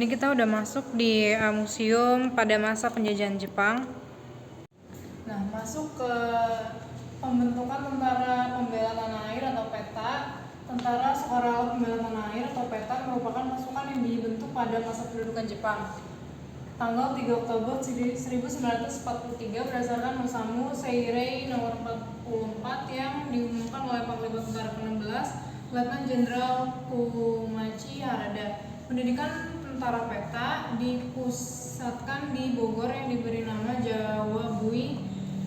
Ini kita udah masuk di museum pada masa penjajahan Jepang. Nah, masuk ke pembentukan Tentara Pembela Tanah Air atau PETA. Tentara Sukarela Pembela Tanah Air atau PETA merupakan pasukan yang dibentuk pada masa pendudukan Jepang. Tanggal 3 Oktober 1943 berdasarkan Osamu Seirei nomor 44 yang diumumkan oleh Panglima Tentara ke-16 Letnan Jenderal Kumachi Harada. Pendidikan tentara PETA dipusatkan di Bogor yang diberi nama Jawa Bui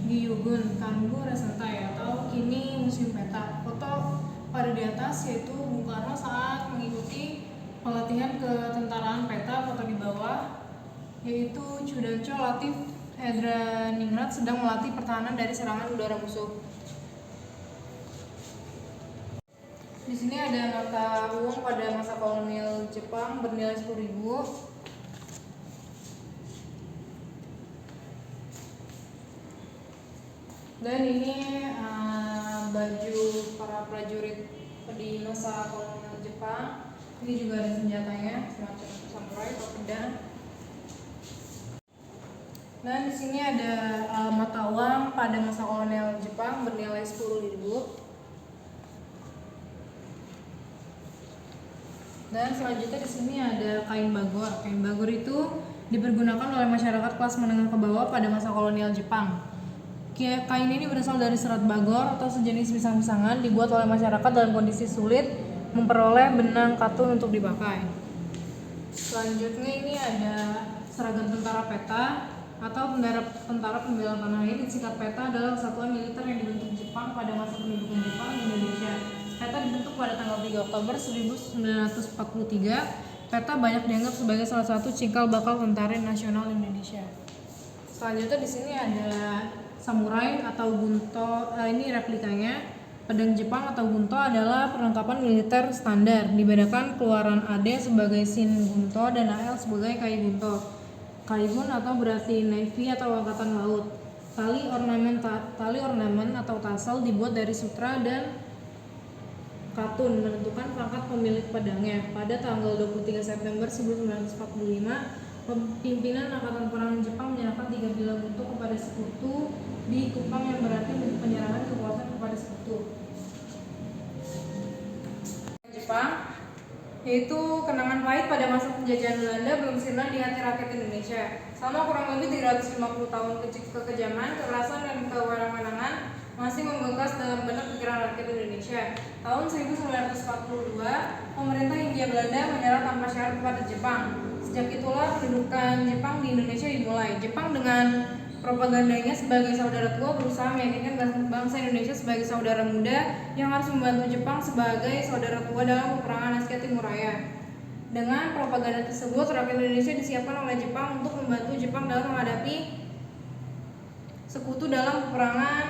Gyugun Kanbu Resentai atau kini Museum PETA. Foto pada di atas yaitu Bung Karno saat mengikuti pelatihan ketentaraan PETA. Foto di bawah yaitu Chudancho Latif Hedraningrat sedang melatih pertahanan dari serangan udara musuh. Di sini ada mata uang pada masa kolonial Jepang bernilai 10.000. Dan ini baju para prajurit di masa kolonial Jepang. Ini juga ada senjatanya semacam samurai atau pedang. Dan di sini ada mata uang pada masa kolonial Jepang bernilai 10.000. Dan selanjutnya di sini ada kain bagor. Kain bagor itu dipergunakan oleh masyarakat kelas menengah ke bawah pada masa kolonial Jepang. Kain ini berasal dari serat bagor atau sejenis pisang-pisangan dibuat oleh masyarakat dalam kondisi sulit memperoleh benang katun untuk dipakai. Selanjutnya ini ada seragam tentara PETA atau tentara pembela tanah air. Disingkat PETA adalah satuan militer yang dibentuk Jepang pada masa pendudukan Jepang di Indonesia. PETA dibentuk pada tanggal 3 Oktober 1943. PETA banyak dianggap sebagai salah satu cikal bakal tentara nasional Indonesia. Selanjutnya di sini ada samurai atau gunto. Ini replikanya. Pedang Jepang atau gunto adalah perlengkapan militer standar. Dibedakan keluaran AD sebagai shin gunto dan AL sebagai kai gunto. Kaigun atau berarti navy atau angkatan laut. Tali ornamen atau tassel dibuat dari sutra dan katun menentukan pangkat pemilik pedangnya. Pada tanggal 23 September 1945, pimpinan Angkatan Perang Jepang menyerahkan 3 bilah gunto kepada sekutu di Kupang yang berarti penyerangan kekuatan kepada sekutu. Jepang yaitu kenangan pahit pada masa penjajahan Belanda belum sirna di hati rakyat Indonesia. Selama kurang lebih 350 tahun kekejaman, kekerasan dan kewenang-wenangan masih membekas dalam benak pikiran rakyat Indonesia. Tahun 1942, pemerintah Hindia Belanda menyerah tanpa syarat kepada Jepang. Sejak itulah pendudukan Jepang di Indonesia dimulai. Jepang dengan propagandanya sebagai saudara tua berusaha meyakinkan bangsa Indonesia sebagai saudara muda yang harus membantu Jepang sebagai saudara tua dalam peperangan Asia Timur Raya. Dengan propaganda tersebut, rakyat Indonesia disiapkan oleh Jepang untuk membantu Jepang dalam menghadapi sekutu dalam peperangan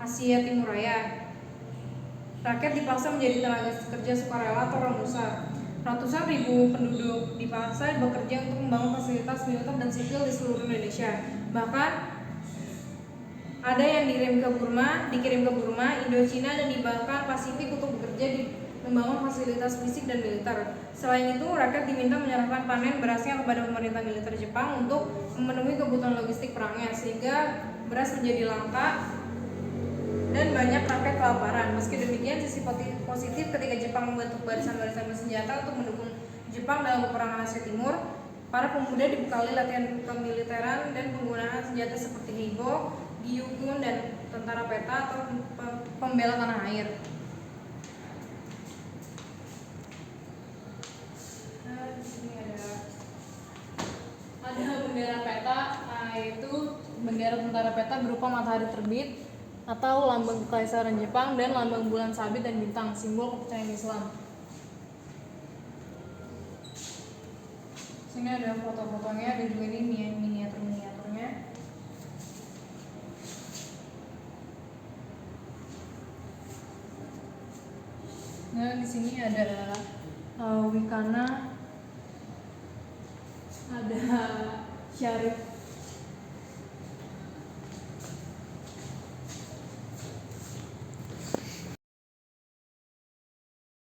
Asia Timur Raya. Rakyat dipaksa menjadi tenaga kerja sukarela atau romusa. Ratusan ribu penduduk dipaksa bekerja untuk membangun fasilitas militer dan sipil di seluruh Indonesia. Bahkan ada yang dikirim ke Burma, Indochina dan di bahkan Pasifik untuk bekerja di membangun fasilitas fisik dan militer. Selain itu, rakyat diminta menyerahkan panen berasnya kepada pemerintah militer Jepang untuk memenuhi kebutuhan logistik perangnya, sehingga beras menjadi langka dan banyak rakyat kelaparan. Meski demikian, sisi positif ketika Jepang membentuk barisan-barisan bersenjata untuk mendukung Jepang dalam peperangan Asia Timur, para pemuda dibekali latihan kemiliteran dan penggunaan senjata seperti Heigo, Gyugun, dan tentara PETA atau pembela tanah air. Nah, di sini ada bendera PETA, yaitu bendera tentara PETA berupa matahari terbit atau lambang kekaisaran Jepang dan lambang bulan sabit dan bintang, simbol kepercayaan Islam. Sini ada foto-fotonya dan juga ini miniatur-miniaturnya. Nah, di sini ada Wikana, ada Syarif